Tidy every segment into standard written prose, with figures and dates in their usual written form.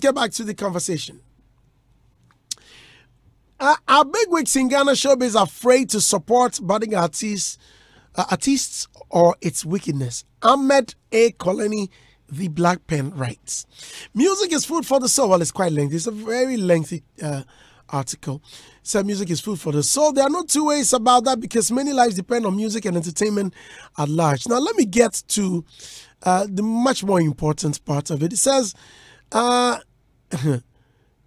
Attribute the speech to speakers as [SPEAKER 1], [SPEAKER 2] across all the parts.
[SPEAKER 1] get back to the conversation. Are bigwigs in Ghana Showbiz afraid to support budding artists or its wickedness? Ahmed A. Colony, the Black Pen, writes, music is food for the soul. Well, it's quite lengthy. It's a very lengthy article. So music is food for the soul. There are no two ways about that because many lives depend on music and entertainment at large. Now, let me get to the much more important part of it. It says,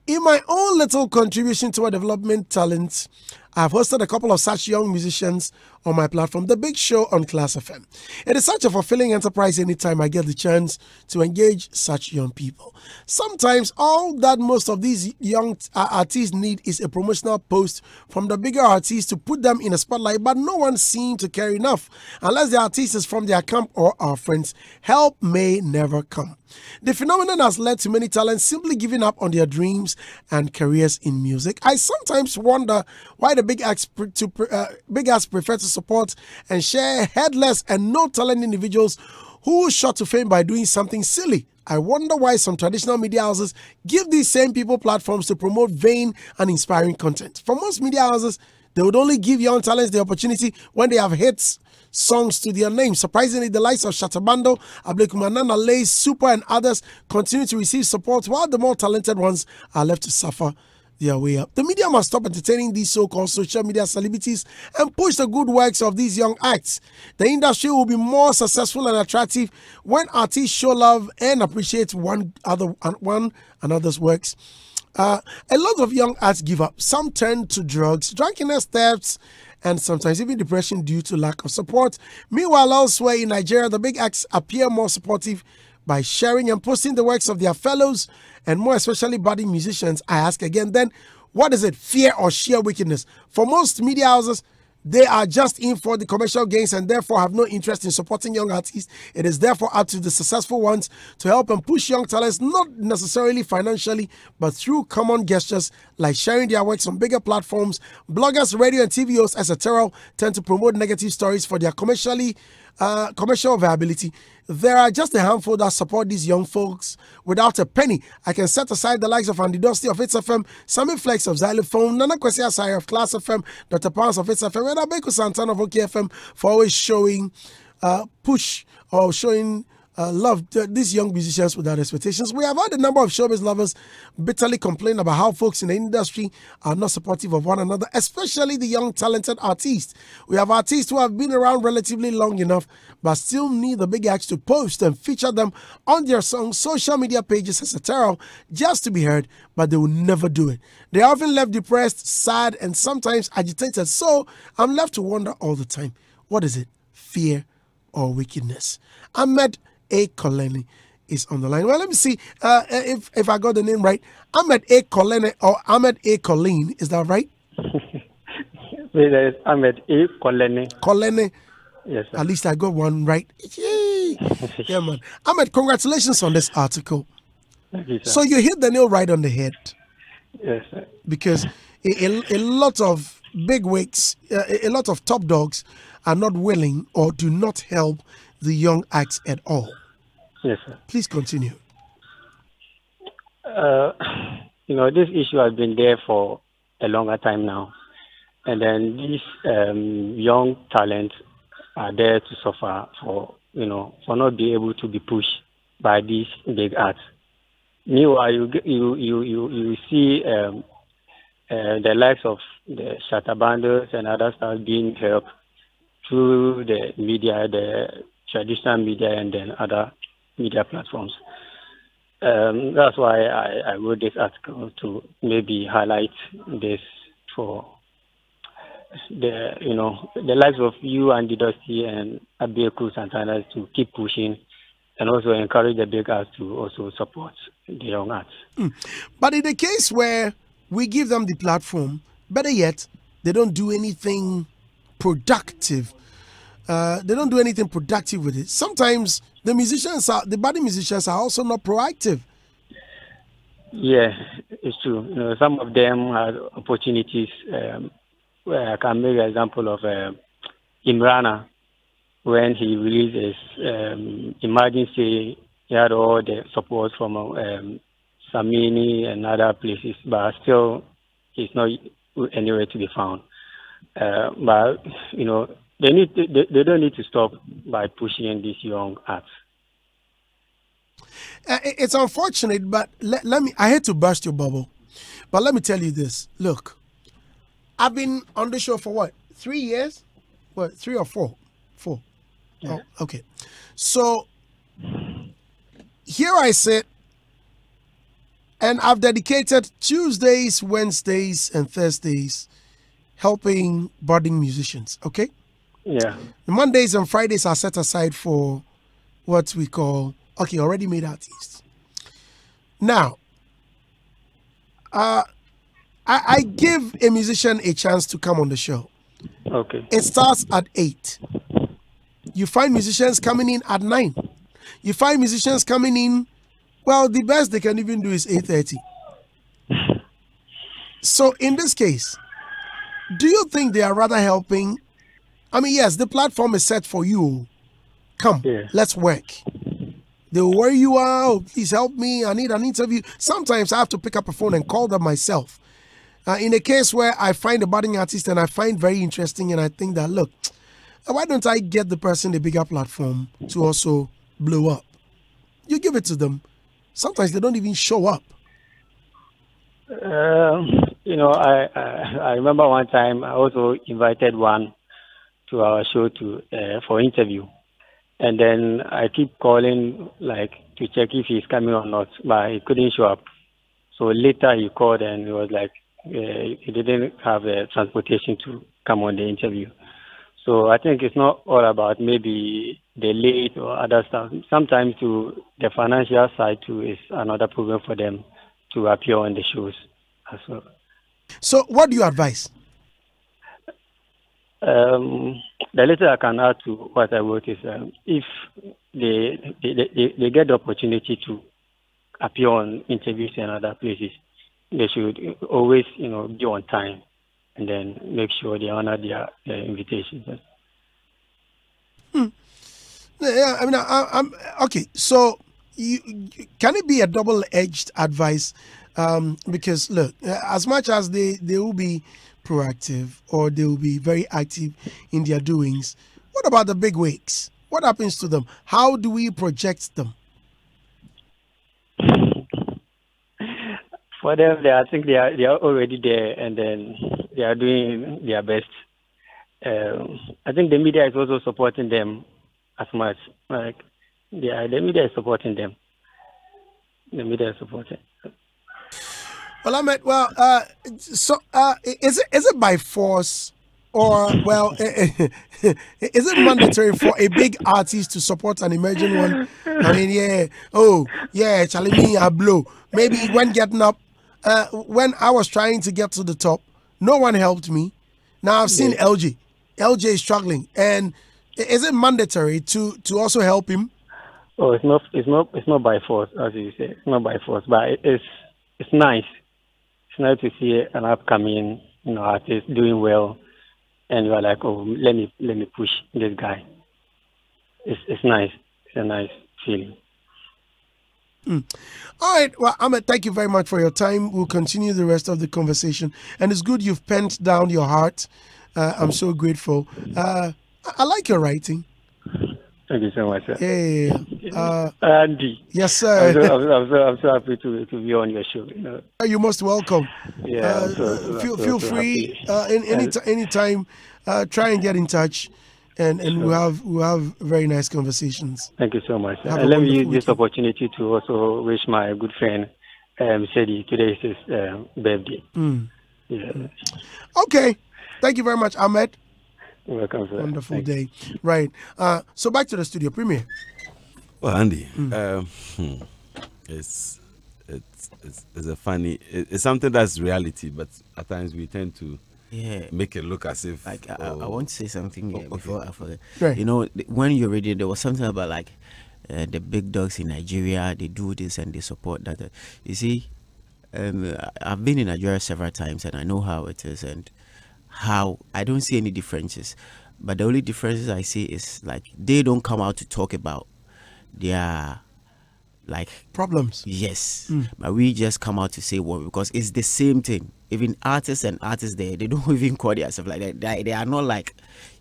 [SPEAKER 1] in my own little contribution to our development talent, I've hosted a couple of such young musicians on my platform, The Big Show on Class FM. It is such a fulfilling enterprise anytime I get the chance to engage such young people. Sometimes all that most of these young artists need is a promotional post from the bigger artists to put them in a spotlight, but no one seems to care enough. Unless the artist is from their camp or our friends, help may never come. The phenomenon has led to many talents simply giving up on their dreams and careers in music. I sometimes wonder why the big acts prefer to support and share headless and no talent individuals who shot to fame by doing something silly. I wonder why some traditional media houses give these same people platforms to promote vain and inspiring content. For most media houses, they would only give young talents the opportunity when they have hits songs to their name. Surprisingly, the likes of Shatabando, Ablekumanana, Lace, Super, and others continue to receive support, while the more talented ones are left to suffer their way up. The media must stop entertaining these so-called social media celebrities and push the good works of these young acts. The industry will be more successful and attractive when artists show love and appreciate one another's works. A lot of young acts give up. Some turn to drugs, drunkenness, thefts, and sometimes even depression due to lack of support. Meanwhile, elsewhere in Nigeria, the big acts appear more supportive by sharing and posting the works of their fellows, and more especially budding musicians. I ask again then, what is it, fear or sheer wickedness? For most media houses, they are just in for the commercial gains and therefore have no interest in supporting young artists. It is therefore up to the successful ones to help and push young talents, not necessarily financially, but through common gestures like sharing their works on bigger platforms. Bloggers, radio and TV hosts, etc., tend to promote negative stories for their commercial viability. There are just a handful that support these young folks without a penny. I can set aside the likes of Andy Dusty of Hitz FM, Sammy Flex of Xylophone, Nana Kwesi Asai of Class FM, Dr. Pounds of Hitz FM, and Abeku Santana of OK FM for always showing love to these young musicians without expectations. We have had a number of showbiz lovers bitterly complain about how folks in the industry are not supportive of one another, especially the young talented artists. We have artists who have been around relatively long enough but still need the big acts to post and feature them on their songs, social media pages, etc., just to be heard, but they will never do it. They are often left depressed, sad, and sometimes agitated. So I'm left to wonder all the time, what is it, fear or wickedness? Ahmed A. Coleni is on the line. Well, let me see if I got the name right. Ahmed A. Coleni or Ahmed A. Colleen, is that right?
[SPEAKER 2] Yes, Ahmed A. Coleni.
[SPEAKER 1] Coleni.
[SPEAKER 2] Yes, sir.
[SPEAKER 1] At least I got one right. Yay. Yeah, man. Ahmed, congratulations on this article.
[SPEAKER 2] Thank you, sir.
[SPEAKER 1] So you hit the nail right on the head.
[SPEAKER 2] Yes, sir.
[SPEAKER 1] Because a lot of big wigs, a lot of top dogs are not willing or do not help the young acts at all.
[SPEAKER 2] Yes, sir.
[SPEAKER 1] Please continue.
[SPEAKER 2] This issue has been there for a longer time now. And then these young talents are there to suffer for not being able to be pushed by these big acts. Meanwhile, you see the likes of the Shatabandos and other stuff being helped through the media, the traditional media, and then other media platforms. That's why I wrote this article to maybe highlight this for the likes of you and Dusty and Abeku Santana to keep pushing and also encourage the big arts to also support the young arts.
[SPEAKER 1] But in the case where we give them the platform, better yet, they don't do anything productive. They don't do anything productive with it. Sometimes the budding musicians are also not proactive.
[SPEAKER 2] Yeah, it's true. Some of them have opportunities. Where I can make an example of Imrana when he released his Imagine Say, he had all the support from Samini and other places, but still he's not anywhere to be found. But you know, they don't need to stop by pushing these young acts.
[SPEAKER 1] It's unfortunate, but let me. I hate to burst your bubble, but let me tell you this. Look, I've been on the show for what, 3 years? What, 3 or 4? 4. Yeah. Oh, okay. So here I sit, and I've dedicated Tuesdays, Wednesdays, and Thursdays helping budding musicians. Okay.
[SPEAKER 2] Yeah.
[SPEAKER 1] The Mondays and Fridays are set aside for what we call already made artists. Now, I give a musician a chance to come on the show.
[SPEAKER 2] Okay.
[SPEAKER 1] It starts at 8. You find musicians coming in at 9. You find musicians coming in, well, the best they can even do is 8:30. So in this case, do you think they are rather helping? I mean, yes, the platform is set for you. Come, let's work. They will worry you out. Please help me. I need an interview. Sometimes I have to pick up a phone and call them myself. In a case where I find a budding artist and I find very interesting and I think that, look, why don't I get the person a bigger platform to also blow up? You give it to them. Sometimes they don't even show up.
[SPEAKER 2] You know, I remember one time I also invited one to our show for interview. And then I keep calling, like, to check if he's coming or not, but he couldn't show up. So later he called and he was like, he didn't have transportation to come on the interview. So I think it's not all about maybe the late or other stuff. Sometimes the financial side too is another problem for them to appear on the shows as well.
[SPEAKER 1] So what do you advise?
[SPEAKER 2] The little I can add to what I wrote is if they get the opportunity to appear on interviews and other places, they should always, you know, be on time and then make sure they honor their invitations.
[SPEAKER 1] Yeah, I mean, I'm okay. So, can it be a double-edged advice? Because look, as much as they will be proactive or they will be very active in their doings, what about the big wigs? What happens to them? How do we project them?
[SPEAKER 2] For them, I think they are already there, and then they are doing their best. I think the media is also supporting them as much. Like, the media is supporting them. The media is supporting.
[SPEAKER 1] Well, Ahmed, is it by force, or is it mandatory for a big artist to support an emerging one? I mean, Charlie, me I blow. Maybe when getting up, when I was trying to get to the top, no one helped me. Now I've seen LJ. LJ is struggling, and is it mandatory to also help him?
[SPEAKER 2] Oh, it's not by force, as you say. It's not by force, but it's nice. It's nice to see an upcoming, you know, artist doing well, and you are like, oh, let me push this guy. It's nice. It's a nice feeling.
[SPEAKER 1] All right. Well, Ahmed, thank you very much for your time. We'll continue the rest of the conversation, and it's good you've penned down your heart. I'm so grateful. I like your writing.
[SPEAKER 2] Thank you so much, sir.
[SPEAKER 1] Yeah.
[SPEAKER 2] Andy.
[SPEAKER 1] Yes, sir.
[SPEAKER 2] I'm so happy to be on your show. You know.
[SPEAKER 1] You're most welcome.
[SPEAKER 2] Yeah.
[SPEAKER 1] Feel free. Anytime. Try and get in touch, and we'll have very nice conversations.
[SPEAKER 2] Thank you so much. And let me use this opportunity to also wish my good friend Sedi, today is his birthday. Yeah.
[SPEAKER 1] Okay. Thank you very much, Ahmed.
[SPEAKER 2] Welcome, sir.
[SPEAKER 1] Wonderful day. Right. So back to the studio premiere.
[SPEAKER 3] Well, Andy, it's a funny. It's something that's reality, but at times we tend to make it look as if.
[SPEAKER 4] Like I want to say something before I forget.
[SPEAKER 1] Right.
[SPEAKER 4] You know, when you're reading, there was something about like the big dogs in Nigeria. They do this and they support that. You see, I've been in Nigeria several times and I know how it is and how I don't see any differences. But the only differences I see is like they don't come out to talk about their like
[SPEAKER 1] problems.
[SPEAKER 4] Yes, but we just come out to say what, because it's the same thing. Even artists they don't even call themselves like that. They are not like,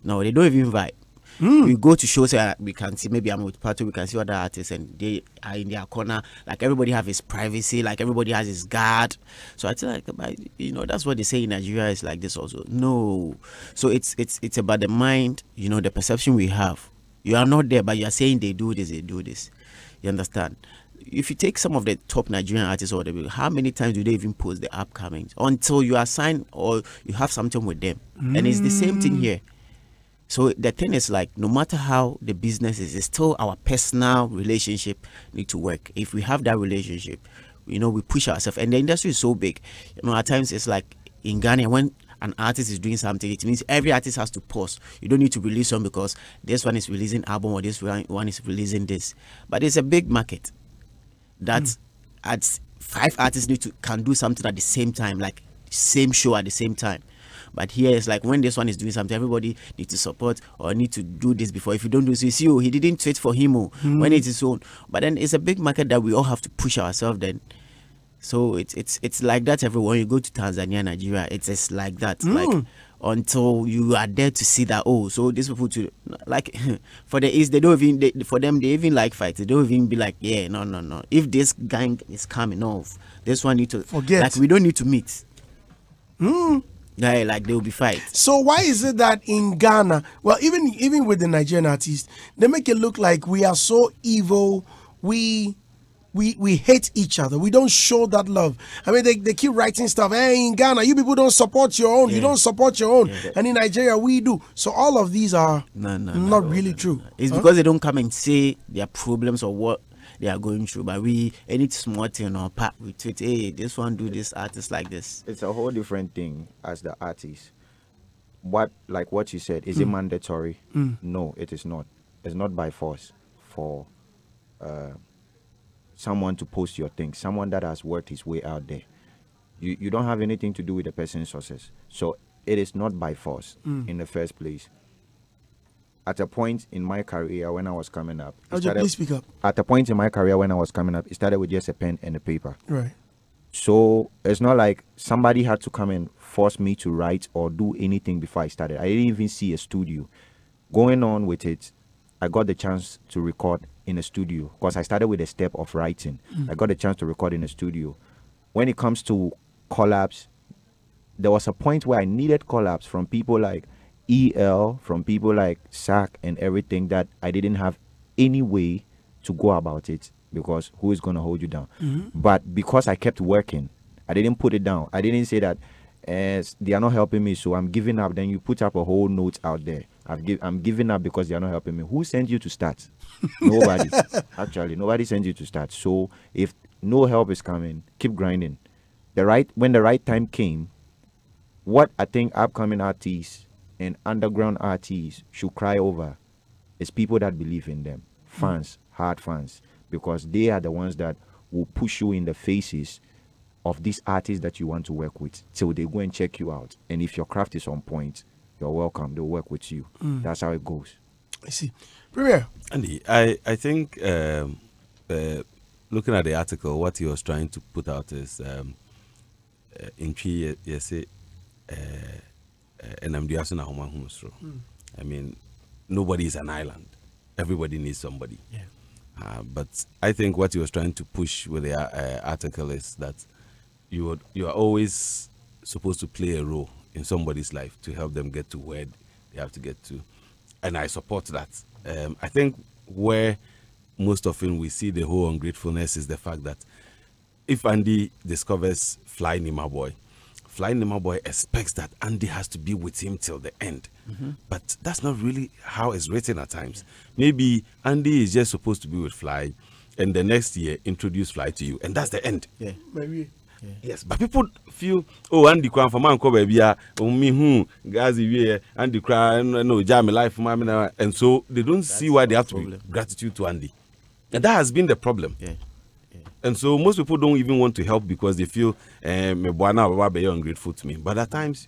[SPEAKER 4] no, they don't even vibe. We go to shows where we can see, maybe I'm with Pato, we can see other artists and they are in their corner, like everybody have his privacy, like everybody has his guard. So I feel like, that's what they say in Nigeria is like this also. No, so it's about the mind, the perception we have. You are not there, but you are saying they do this. You understand? If you take some of the top Nigerian artists or whatever, how many times do they even post the upcoming until you are signed or you have something with them? And it's the same thing here. So the thing is, like, no matter how the business is, it's still our personal relationship need to work. If we have that relationship, we push ourselves. And the industry is so big. At times it's like in Ghana, when an artist is doing something, it means every artist has to pause. You don't need to release one because this one is releasing album or this one is releasing this. But it's a big market that at 5 artists can do something at the same time, like same show at the same time. But here it's like when this one is doing something, everybody needs to support or need to do this before. If you don't do this, you see, he didn't tweet for him when it's his own. But then it's a big market that we all have to push ourselves then. So it's like that everywhere. When you go to Tanzania, Nigeria, it's like that. Like until you are there to see that, so these people to like for the East, they even like fight. They don't even be like, no. If this gang is coming off, this one need to forget. Like we don't need to meet. Yeah, like they will be fight.
[SPEAKER 1] So why is it that in Ghana, well, even with the Nigerian artists, they make it look like we are so evil, we hate each other, we don't show that love. I mean, they keep writing stuff, hey, in Ghana, you people don't support your own, you don't support your own, and in Nigeria, we do. So all of these are not really true.
[SPEAKER 4] It's because they don't come and say their problems or what they are going through, but any small thing or part we tweet, hey, this one do this artist like this.
[SPEAKER 5] It's a whole different thing as the artist. What you said, is it mandatory? No, it is not. It's not by force for someone to post your thing, someone that has worked his way out there. You don't have anything to do with the person's success. So it is not by force in the first place. At a point in my career when I was coming up,
[SPEAKER 1] please speak up.
[SPEAKER 5] At a point in my career when I was coming up, it started with just a pen and a paper.
[SPEAKER 1] Right.
[SPEAKER 5] So it's not like somebody had to come and force me to write or do anything before I started. I didn't even see a studio. Going on with it, I got the chance to record in a studio because I started with a step of writing. I got the chance to record in a studio. When it comes to collabs, there was a point where I needed collabs from people like EL, from people like SAC and everything, that I didn't have any way to go about it because who is going to hold you down? But because I kept working, I didn't put it down. I didn't say that they are not helping me, so I'm giving up. Then you put up a whole note out there. I'm giving up because they are not helping me. Who sent you to start? Nobody. Actually, nobody sent you to start. So if no help is coming, keep grinding. When the right time came, what I think upcoming artists and underground artists should cry over is people that believe in them. Fans, hard fans, because they are the ones that will push you in the faces of these artists that you want to work with till they go and check you out. And if your craft is on point, you're welcome. They'll work with you. That's how it goes.
[SPEAKER 1] I see. Premier.
[SPEAKER 3] Andy, I think looking at the article, what he was trying to put out is in Chi, yes, and I'm doing I mean, nobody is an island. Everybody needs somebody. Yeah. But I think what he was trying to push with the article is that you are always supposed to play a role in somebody's life to help them get to where they have to get to. And I support that. I think where most often we see the whole ungratefulness is the fact that if Andy discovers Fly Nima Boy expects that Andy has to be with him till the end. But that's not really how it's written at times. Maybe Andy is just supposed to be with Fly and the next year introduce Fly to you, and that's the end.
[SPEAKER 1] Yeah, maybe.
[SPEAKER 3] Yeah. Yes, but people feel, Andy cry for man, baby, me Gazi, Andy cry, no, jam life, and so they don't see why they have to be gratitude to Andy, and that has been the problem. Yeah. And so most people don't even want to help because they feel, me boy now, you're ungrateful to me. But at times,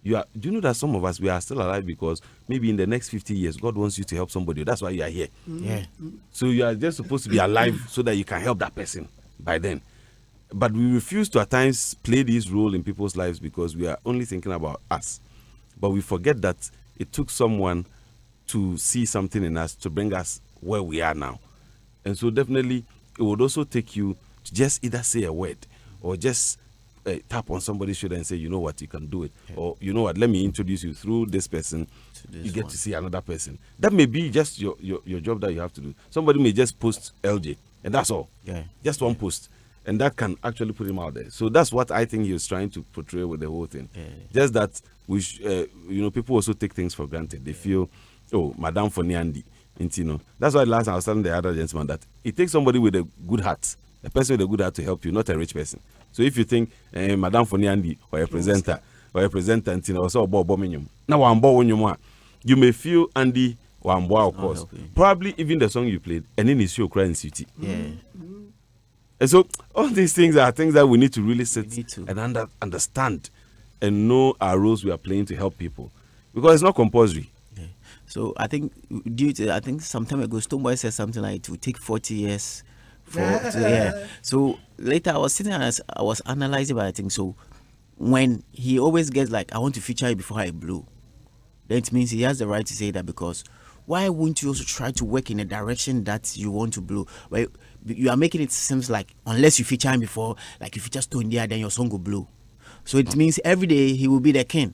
[SPEAKER 3] Do you know that some of us, we are still alive because maybe in the next 50 years, God wants you to help somebody. That's why you are here.
[SPEAKER 4] Yeah.
[SPEAKER 3] So you are just supposed to be alive so that you can help that person by then. But we refuse to at times play this role in people's lives because we are only thinking about us. But we forget that it took someone to see something in us to bring us where we are now. And so definitely it would also take you to just either say a word or just tap on somebody's shoulder and say, you know what, you can do it. Yeah. Or, you know what, let me introduce you through this person. You get to see another person. That may be just your job that you have to do. Somebody may just post LJ, and that's all.
[SPEAKER 4] Yeah.
[SPEAKER 3] Just one post. And that can actually put him out there. So that's what I think he was trying to portray with the whole thing. Yeah. Just that, people also take things for granted. They feel, oh, Madame Foniandi. That's why last time I was telling the other gentleman that it takes somebody with a good heart, a person with a good heart to help you, not a rich person. So if you think Madame Foniandi or a presenter, now you may feel Andy Wamboa, of course. Probably even the song you played, and then it's your crying city.
[SPEAKER 4] Yeah.
[SPEAKER 3] And so all these things are things that we need to really sit and understand and know our roles we are playing to help people, because it's not compulsory.
[SPEAKER 4] Yeah. So I think some time ago Stoneboy said something like it will take 40 years So later I was sitting and I was analyzing about things. So when he always gets like, I want to feature you before I blow, then it means he has the right to say that, because why wouldn't you also try to work in a direction that you want to blow? Well, you are making it seems like unless you feature him before, like if you just Stone there, then your song will blow. So it means every day he will be the king.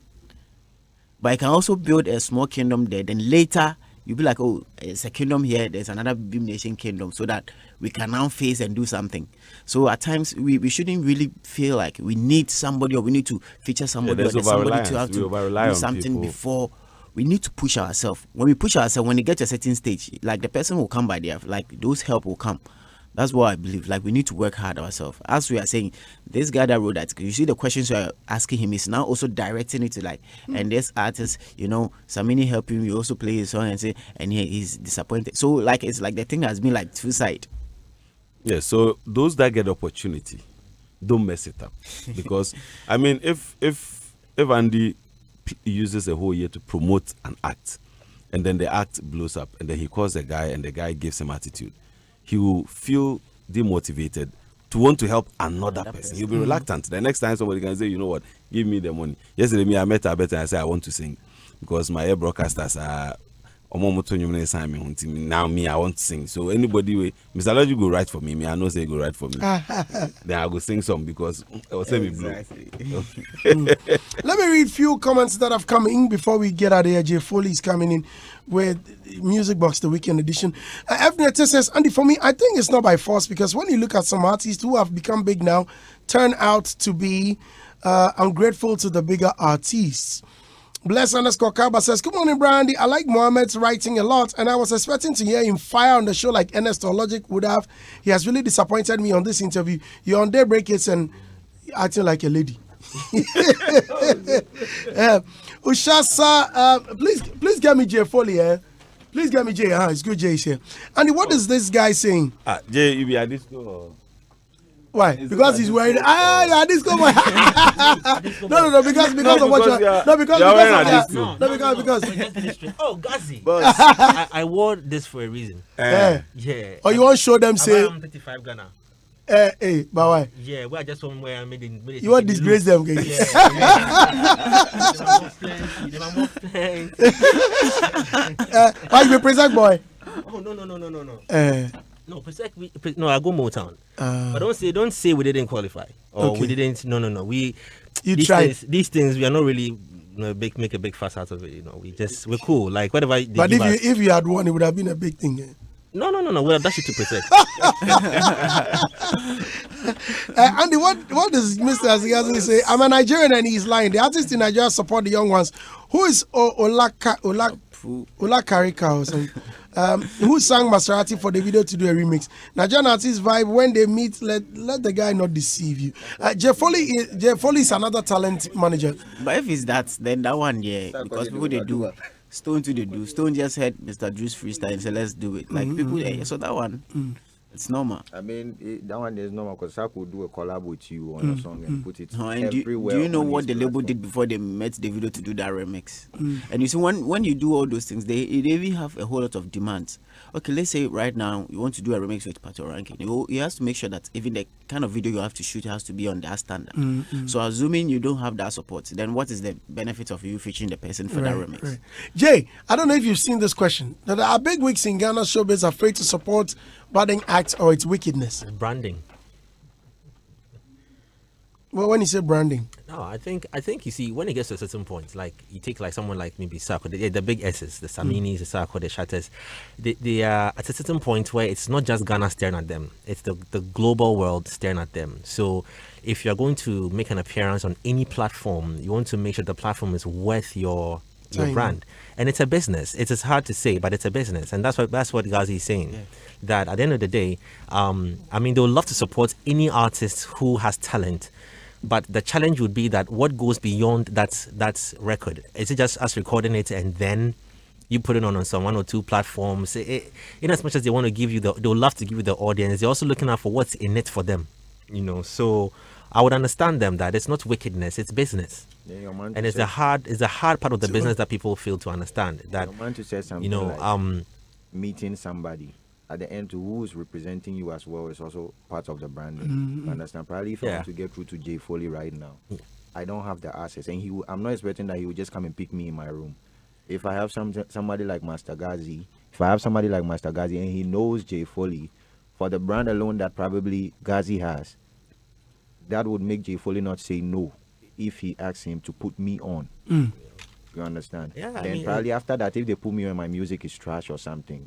[SPEAKER 4] But I can also build a small kingdom there. Then later you'll be like, oh, it's a kingdom here. There's another Beam Nation kingdom, so that we can now face and do something. So at times we shouldn't really feel like we need somebody or we need to feature somebody or somebody to have to do something before. We need to push ourselves. When we push ourselves, when we get to a certain stage, like the person will come by there, like those help will come. That's what I believe. Like we need to work hard ourselves. As we are saying, this guy that wrote that, you see the questions you are asking him is now also directing it to like, and this artist, Samini help him, you also play his song and say, and he's disappointed. So like it's like the thing has been like two sides.
[SPEAKER 3] Yeah. So those that get opportunity, don't mess it up, because I mean, if Andy uses a whole year to promote an act, and then the act blows up, and then he calls the guy, and the guy gives him attitude, he will feel demotivated to want to help another person. He'll be reluctant. The next time somebody can say, you know what, give me the money. Yesterday, I met Abeta and I said, I want to sing, because my air broadcasters are now me, I want to sing. So anybody, Mr. Lodge go write for me. I know say go write for me. Then I go sing some, because I will say me blue.
[SPEAKER 1] Let me read few comments that have come in before we get out of here. Jay Foley is coming in with Music Box, the weekend edition. Fnet says, Andy, for me, I think it's not by force, because when you look at some artists who have become big now, turn out to be ungrateful to the bigger artists. Bless_Kaba says, good morning, Brandy. I like Mohammed's writing a lot, and I was expecting to hear him fire on the show like Ernest or Logic would have. He has really disappointed me on this interview. You're on Daybreak, Hitz, and acting like a lady. Ushasa, please get me Jay Foley here. Please get me Jay. It's good Jay is here. And what is this guy saying?
[SPEAKER 3] Jay, you be at this school?
[SPEAKER 1] Why? Because he's wearing disco boy. No, because of what you are. No, because
[SPEAKER 6] oh, Gazi. I wore this for a reason.
[SPEAKER 1] Yeah. Or you want to show them say
[SPEAKER 6] I'm 35 Ghana.
[SPEAKER 1] But why?
[SPEAKER 6] Yeah, we are just somewhere made it.
[SPEAKER 1] You want to disgrace them, okay? Why you be present boy?
[SPEAKER 6] Oh no. No, I go Motown. But don't say we didn't qualify or we didn't. No. These things we are not really make a big fuss out of it. We're cool. Like whatever.
[SPEAKER 1] But if you had won, it would have been a big thing. Eh?
[SPEAKER 6] No. We have dashed it to protect.
[SPEAKER 1] Andy, what does Mr. Azigazi say? I'm a Nigerian and he's lying. The artists in Nigeria support the young ones. Who is Olakarika or something? Who sang Maserati for the video to do a remix? Nigerian artists vibe when they meet. Let the guy not deceive you. Jay Foley is another talent manager.
[SPEAKER 4] But if it's that, then that one, yeah, because people they do. Stone just had Mr. Drew's freestyle and said let's do it. Like people, so that one. It's normal.
[SPEAKER 5] I mean, that one is normal because I could do a collab with you on a song and put it
[SPEAKER 4] And
[SPEAKER 5] everywhere.
[SPEAKER 4] do you know
[SPEAKER 5] on
[SPEAKER 4] what the
[SPEAKER 5] his
[SPEAKER 4] label
[SPEAKER 5] platform.
[SPEAKER 4] did before they met Davido to do that remix? And you see, when you do all those things, they even have a whole lot of demands. Okay, let's say right now you want to do a remix with Pato Rankin. You have to make sure that even the kind of video you have to shoot has to be on that standard. So assuming you don't have that support, then what is the benefit of you featuring the person for that remix?
[SPEAKER 1] Right. Jay, I don't know if you've seen this question. Now, there are big wigs in Ghana showbiz afraid to support budding acts or its wickedness.
[SPEAKER 6] Branding.
[SPEAKER 1] Well, when you say branding,
[SPEAKER 6] No, I think you see, when it gets to a certain point, like you take like someone like maybe Sako, the big S's, the Saminis, the Sako, the Shatters, they are at a certain point where it's not just Ghana staring at them, it's the global world staring at them. So if you're going to make an appearance on any platform, you want to make sure the platform is worth your brand. And it's a business. It is hard to say, but it's a business. And that's what Ghazi is saying. Yeah. That at the end of the day, I mean, they would love to support any artist who has talent. But the challenge would be that what goes beyond that record? Is it just us recording it and then you put it on some one or two platforms? In as much as they want to give you they would love to give you the audience, they're also looking out for what's in it for them. You know, so I would understand them that it's not wickedness, it's business. Yeah, and it's a hard part of the business that people fail to understand. That
[SPEAKER 5] your man to say something,
[SPEAKER 6] you know,
[SPEAKER 5] like meeting somebody at the end to who is representing you as well is also part of the branding. You understand? Probably if I want to get through to Jay Foley right now, I don't have the access, and I'm not expecting that he will just come and pick me in my room. If I have somebody like Master Ghazi, and he knows Jay Foley, for the brand alone that probably Ghazi has, that would make Jay Foley not say no if he asks him to put me on. You understand?
[SPEAKER 6] Yeah.
[SPEAKER 5] Then probably after that, if they put me on, my music is trash or something,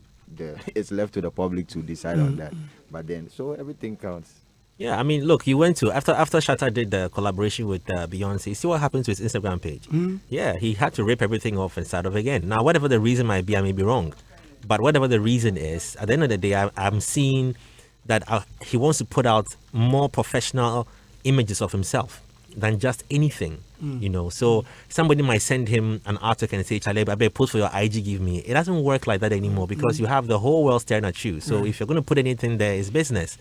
[SPEAKER 5] it's left to the public to decide on that. But then, so everything counts.
[SPEAKER 6] Yeah, I mean, look, you went to after Shatta did the collaboration with Beyonce. See what happened to his Instagram page. Yeah, he had to rip everything off and start off again. Now, whatever the reason might be, I may be wrong, but whatever the reason is, at the end of the day, I'm seeing that he wants to put out more professional images of himself than just anything. You know, so somebody might send him an article and say, Charlie, I better post for your IG, give me. It doesn't work like that anymore because you have the whole world staring at you. So if you're going to put anything there, it's business.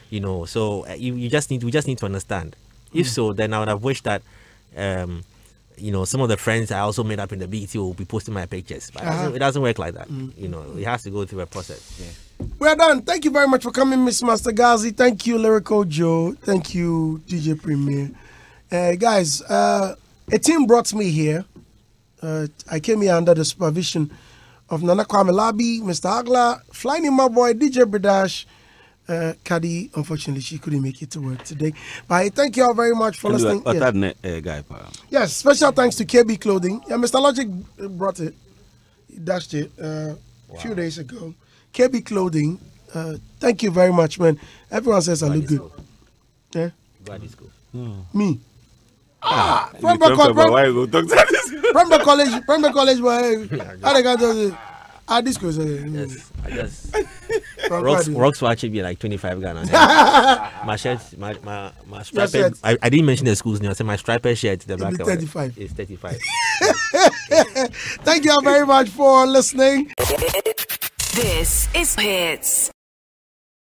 [SPEAKER 6] You know, so we just need to understand. If so, then I would have wished that, you know, some of the friends I also made up in the BT will be posting my pictures. But it doesn't work like that. You know, it has to go through a process. Yeah.
[SPEAKER 1] We're done. Thank you very much for coming, Miss Master Ghazi. Thank you, Lyrical Joe. Thank you, DJ Premier. Guys, a team brought me here. I came here under the supervision of Nana Kwame Labi, Mr. Agla, Flying My Boy, DJ Bradash, Kadi. Unfortunately, she couldn't make it to work today. But I thank you all very much for listening. Yes, special thanks to KB Clothing. Yeah, Mr. Logic brought it. He dashed it a few days ago. KB Clothing. Thank you very much, man. Everyone says I look good. Yeah. Me. From the college, this goes.
[SPEAKER 6] Yes, I guess. Rocks will actually be like 25 Ghana. My shirt, my striped. I didn't mention the school's name. I said my striped shirt, the black one,
[SPEAKER 1] 35.
[SPEAKER 6] is 35.
[SPEAKER 1] Thank you all very much for listening.
[SPEAKER 7] This is Hitz.